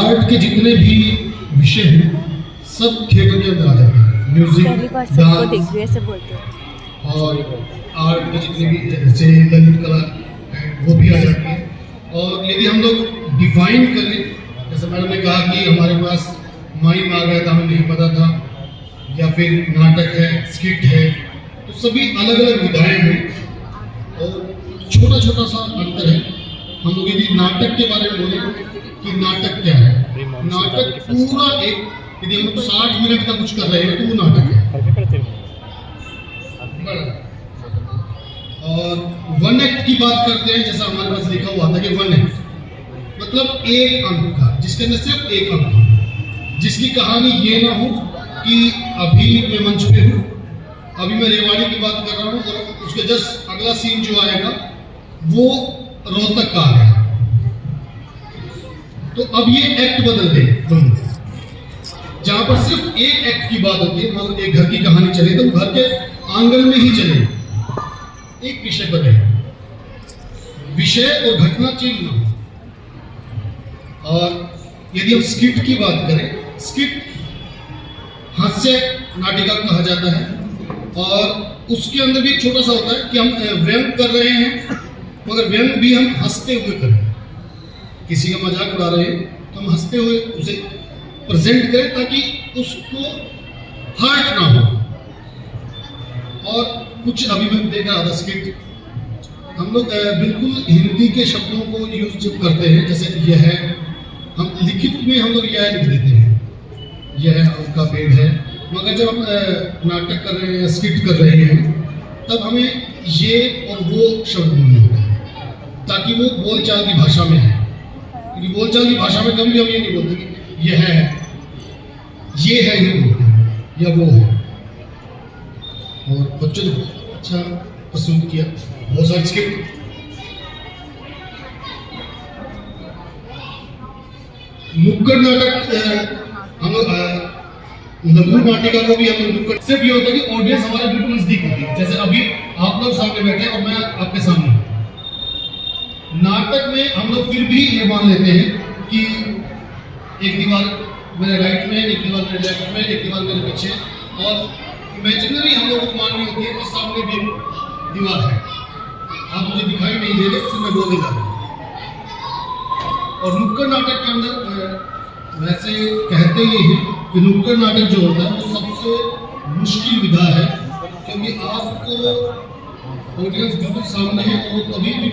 Art के जितने भी विषय हैं सब थिएटर के अंदर आ जाते हैं। म्यूजिक, डांस ऐसे बोलते हैं। और आर्ट के जितने भी जैसे ललित कला है वो भी आ जाती है। और यदि हम लोग डिफाइन करें, जैसे मैडम ने कहा कि हमारे पास माइम आ गया था, हमें नहीं पता था, या फिर नाटक है, स्किट है, तो सभी अलग अलग विधाएं हैं और छोटा छोटा सा अंतर है। हम लोग यदि नाटक के बारे में बोले कि नाटक क्या है, नाटक पूरा एक, यदि हम 60 मिनट का कुछ कर रहे हैं तो वो नाटक है। और वन एक्ट की बात करते हैं, जैसा हमारे पास लिखा हुआ था कि वन एक्ट मतलब एक अंक का, जिसके अंदर सिर्फ एक अंक हो, जिसकी कहानी ये ना हो कि अभी मैं मंच पे हूँ, अभी मैं रेवाड़ी की बात कर रहा हूँ और उसके जस्ट अगला सीन जो आएगा वो रोहतक का आ गया, तो अब ये एक्ट बदल गए दोनों। जहां पर सिर्फ एक एक्ट की बात होती है, मतलब एक घर की कहानी चले तो घर के आंगन में ही चले, एक विषय पर है, विषय और घटना चेंज ना हो। और यदि हम स्किट की बात करें, स्किट हास्य नाटिका कहा जाता है और उसके अंदर भी एक छोटा सा होता है कि हम व्यंग कर रहे हैं, मगर व्यंग भी हम हंसते हुए करें। किसी का मजाक उड़ा रहे हैं तो हम हंसते हुए उसे प्रेजेंट करें ताकि उसको हर्ट ना हो। और कुछ अभी मैं देख रहा था स्किट, हम लोग बिल्कुल हिंदी के शब्दों को यूज जब करते हैं, जैसे यह है, हम लिखित में हम लोग यह लिख देते हैं, यह उनका पेड़ है, मगर जब हम नाटक कर रहे हैं, स्किट कर रहे हैं, तब हमें ये और वो शब्द बोलने होते हैं ताकि वो बोलचाल की भाषा में है। क्योंकि बोलचाल की भाषा में कभी भी हम ये नहीं बोलते कि यह है, ये है, ये बोलते हैं या वो है। और बच्चों ने बहुत अच्छा पसंद किया, बहुत सारे स्किट। नुक्कड़ नाटक हम लोग लघु नाटिका को भी हम लोग नुक्कड़, सिर्फ ये होता है कि ऑडियंस हमारे बिल्कुल नजदीक होती है, जैसे अभी आप लोग सामने बैठे हैं और मैं आपके सामने। नाटक में हम लोग फिर भी ये मान लेते हैं कि एक दीवार मेरे राइट में, एक दीवार मेरे लेफ्ट में, एक दीवार मेरे पीछे, और इमेजिनरी हम लोगों को माननी होती है कि सामने भी दीवार है, आप मुझे दिखाई नहीं दे रहे, सिर्फ मैं बोलने जा रहा हूँ। और नुक्कड़ नाटक के अंदर वैसे कहते ये हैं कि नुक्कड़ नाटक जो होता है वो सबसे मुश्किल विधा है, क्योंकि आपको ऑडियंस बिल्कुल सामने है और कभी भी